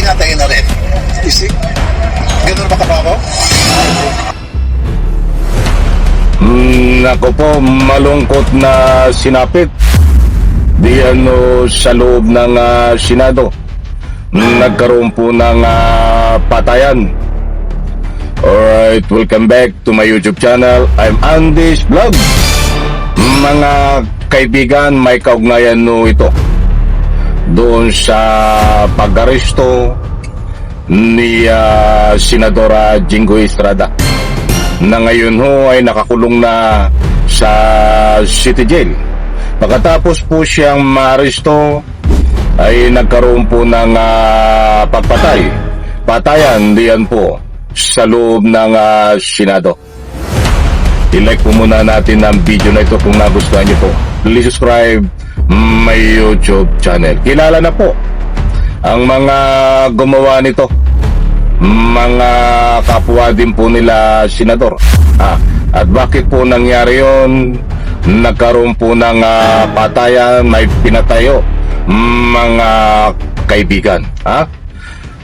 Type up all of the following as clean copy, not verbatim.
pinatay na rin. You see? Ganun ba kababaw? Nako po, malungkot na sinapit. Di sa loob ng Senado. Nagkaroon po ng patayan. Alright, welcome back to my YouTube channel. I'm Andy's Vlog. Mga kaibigan, may kaugnayan ito doon sa pag-aresto ni Senadora Jinggoy Estrada na ngayon ay nakakulong na sa City Jail. Pagkatapos po siyang maaresto ay nagkaroon po ng patayan diyan po sa loob ng Senado. I-like po muna natin ang video na ito kung nagustuhan niyo po. Please subscribe my YouTube channel. Kilala na po ang mga gumawa nito, mga kapwa din po nila senador. At bakit po nangyari yon? Nagkaroon po ng patayan, may pinatayo, mga kaibigan.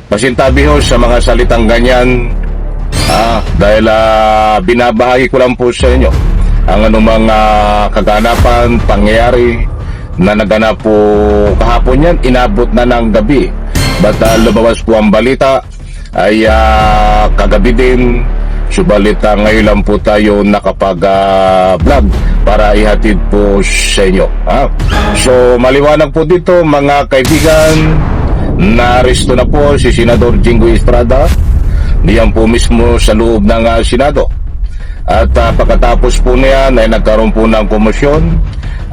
Pasintabi ho sa mga salitang ganyan, dahil binabahagi ko lang po sa inyo ang anumang kaganapan, pangyayari na naganap po kahapon yan, inabot na ng gabi. But lumabas po ang balita ay kagabi din. Subalit ngayon lang po tayo nakapag-vlog para ihatid po sa inyo. So maliwanag po dito mga kaibigan, naaresto na po si Senador Jinggoy Estrada diyan po mismo sa loob ng Senado. At pagkatapos po niyan ay nagkaroon po ng komosyon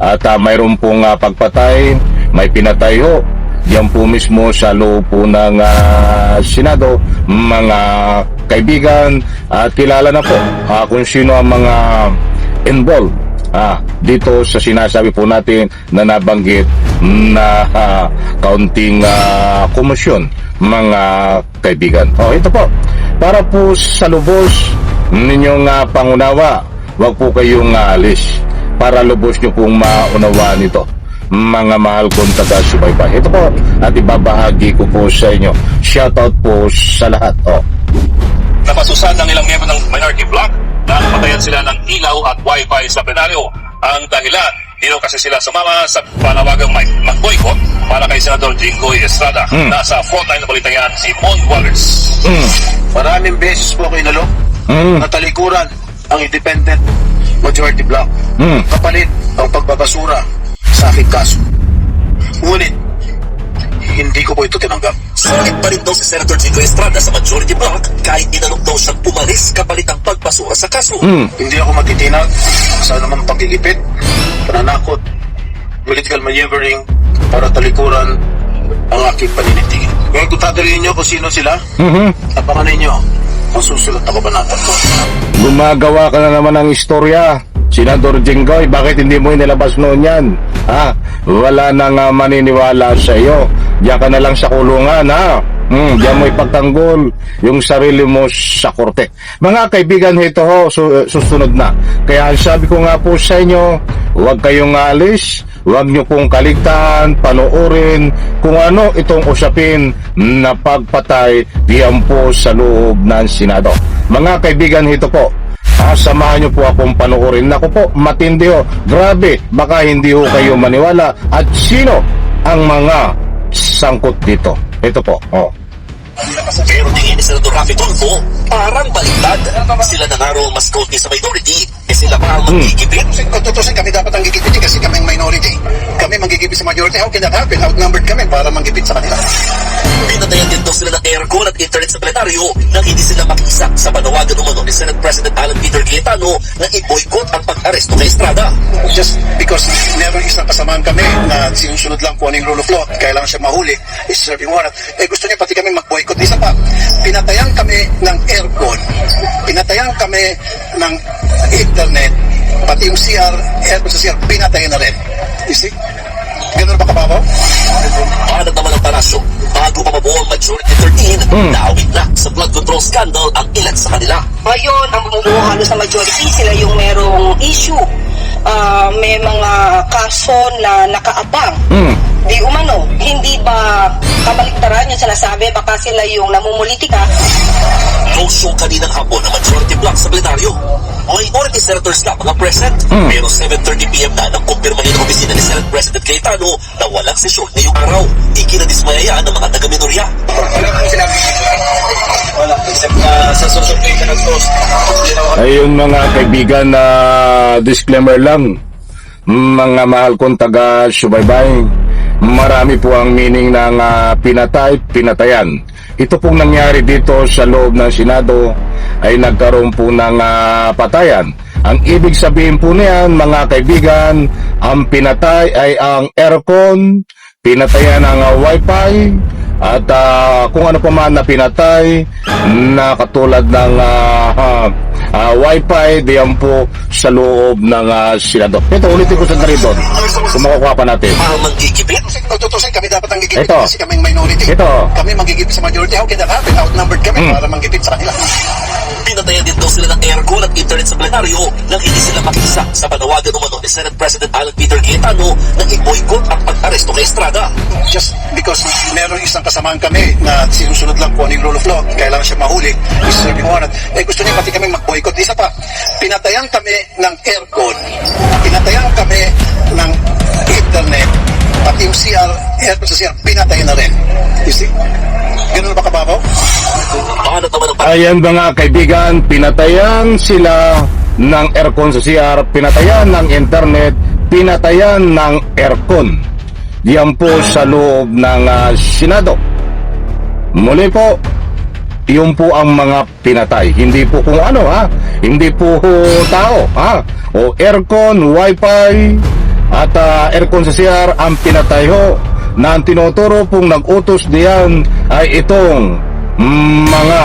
at mayroon pong pagpatay, may pinatay ho diyan po mismo sa loob po ng Senado. Mga kaibigan, at kilala na po kung sino ang mga involved dito sa sinasabi po natin na nabanggit na kaunting komosyon, mga kaibigan. Ito po, para po sa lubos ninyong pangunawa, wag po kayong alis para lubos nyo pong maunawaan ito, mga mahal kong taga-subaybay. Ito po, at ibabahagi ko po sa inyo. Shoutout po sa lahat. Napasusan ng ilang miyembro ng minority bloc na patayan sila ng ilaw at wifi sa plenaryo. Ang dahilan, di raw kasi sila sumama sa panawagang mag-boycott para kay Senador Jinggoy Estrada. Nasa frontline na balita yan si Mon Wallace. Maraming beses po ako inalok na talikuran ang independent majority bloc. Kapalit ang pagbabasura sa aking kaso. Ngunit, hindi ko po ito tinanggap. Sulit pa rin daw si Senator Jinggoy Estrada sa majority bloc kahit inalok daw siyang umalis kapalit ang pagbasura sa kaso. Hindi ako magtitinag sa anumang pagigipit, pananakot, political maneuvering para talikuran ang aking paninindigin. Ngayon kung tadaliin niyo kung sino sila, abangan ninyo ang susunod na kabanata. Gumagawa ka na naman ng istorya, Senador Jinggoy. Bakit hindi mo inilabas noon yan? Wala nang maniniwala sa iyo. Diyan ka na lang sa kulungan, diyan mo ipagtanggol yung sarili mo sa korte. Mga kaibigan, ito ho, susunod na. Kaya sabi ko nga po sa inyo, huwag kayong alis, huwag nyo pong kaligtaan, panoorin kung ano itong usapin na pagpatay diyan po sa loob ng Senado. Mga kaibigan, ito po, samahan nyo po akong panoorin. Naku po, matindi ho, grabe, baka hindi ho kayo maniwala at sino ang mga sangkot dito. Ito po, Pero tingin ni Senador Rafi Tulfo, parang baliktad. Sila na nga raw mas kaunti sa minority, sila pa ang magigipit. Kung tutusin kami dapat ang gigipit kasi kami ang minority. Kami manggigipit sa majority. How can that happen? Outnumbered kami para manggipit sa kanila. Pinatayan din daw sila ng aircon at internet sa plenaryo nang hindi sila makiisa sa panawagan umano ni Senate President Alan Peter Cayetano na i-boycott ang pag-aresto kay Estrada. Just because never isang kasamaan kami na sinusunod lang po ang rule of law, kailangan siya mahuli, is serving warrant. Gusto niya pati kami mag-boycott. Isa pa, pinatayan kami ng aircon, pinatayan kami ng internet, pati yung CR, aircon sa CR, pinatayan na rin. You see? Ganun ba kababaw? Panat naman ang Palasyo, bago pa mabuo ang Majority 13, naawit na sa blood control scandal ang ilan sa kanila. Ngayon, ang bumubuo halos sa majority, sila yung merong issue. May mga kaso na nakaabang. Di umano, hindi ba kabaliktaran yung sinasabi, baka sila yung namumulitika. No-show kaninang hapon ang majority block sa plenaryo. Minority senators lang mga present. Pero 7:30 p.m. na nang kumpirma ng opisina ni Senate President Cayetano na walang sesyon ngayong araw. Ikinadismayayaan ng mga taga-minorya. Wala po sinabi. Wala, except sa social media ng post. Ayun mga kaibigan, na disclaimer lang, mga mahal kong taga-subaybay, marami po ang meaning ng pinatay, pinatayan. Ito pong nangyari dito sa loob ng Senado ay nagkaroon po ng patayan. Ang ibig sabihin po niyan, mga kaibigan, ang pinatay ay ang aircon, pinatayan ang wifi, at kung ano pa man na pinatay na katulad ng wifi, diyan po sa loob ng Senado. Ito, ulitin ko sa doon. Kung makukuha pa natin. Manggigipit? Tutusin kami dapat ang gigipit Ito. kasi kami minority. Ito. Kami manggigipit sa majority. How can that happen? Outnumbered kami para manggipit sa kanila. Pinatayan din daw sila ng aircon at internet sa plenaryo nang hindi sila makisa sa panawagan umano ni Senate President Alan Peter Cayetano na i-boycott ang pag-aresto kay Estrada. Just because meron isang kasamaan kami na sinusunod lang po ang rule of law, kailangan siya mahuli, is serving warrant. Gusto niya pati kami mag-boycott. Isa pa, pinatayan kami ng aircon, pinatayan kami ng internet, pati yung CR, aircon sa CR, pinatayan na rin. You see? Ganun ba kababaw? Paano naman ang Ayan mga kaibigan, pinatayan sila ng aircon sa CR, pinatayan ng internet, pinatayan ng aircon. Diyan po sa loob ng Senado. Muli po, yun po ang mga pinatay. Hindi po kung ano hindi po tao o aircon, wifi, at aircon sa CR ang pinatay ho. Na ang tinuturo pong nag-utos diyan ay itong mga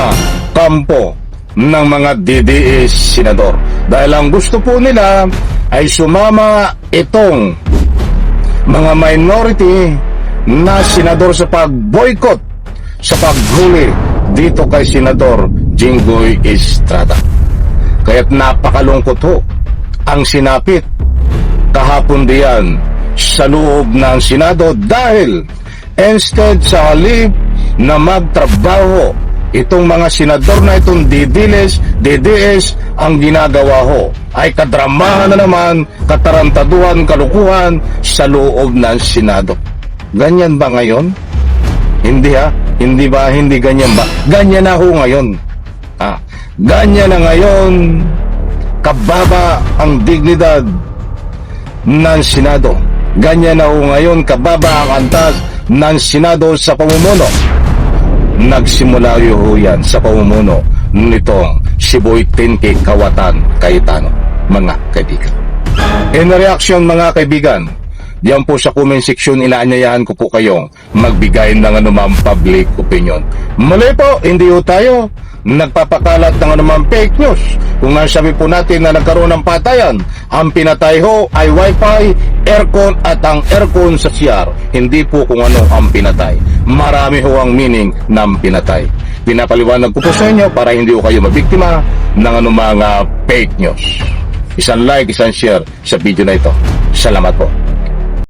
kampo ng mga DDS senador. Dahil ang gusto po nila ay sumama itong mga minority na senador sa pag-boycott, sa paghuli dito kay Senador Jinggoy Estrada. Kaya't napakalungkot ho ang sinapit kahapon diyan sa loob ng Senado dahil instead sa halip na magtrabaho itong mga senador na itong DDS ang ginagawa ho ay kadramahan na naman, katarantaduhan, kalukuhan sa loob ng Senado. Ganyan ba ngayon? Hindi hindi ba, hindi ganyan ba? Ganyan na ho ngayon. Ganyan na ngayon, kababa ang dignidad ng Senado. Ganyan na ho ngayon, kababa ang antas ng Senado sa pamumuno. Nagsimula ho yan sa pamumuno nitong si Boy Tinke Kawatan Cayetano, mga kaibigan. In reaction mga kaibigan, diyan po sa comment section, inaanyayahan ko po kayong magbigay ng anumang public opinion. Mali po, hindi ho tayo nagpapakalat ng anumang fake news. Kung nasabi po natin na nagkaroon ng patayan, ang pinatay ho ay wifi, aircon at ang aircon sa CR. Hindi po kung ano ang pinatay. Marami ho ang meaning ng pinatay. Pinapaliwanag ko po sa inyo para hindi ho kayo mabiktima ng anumang fake news. Isang like, isang share sa video na ito. Salamat po.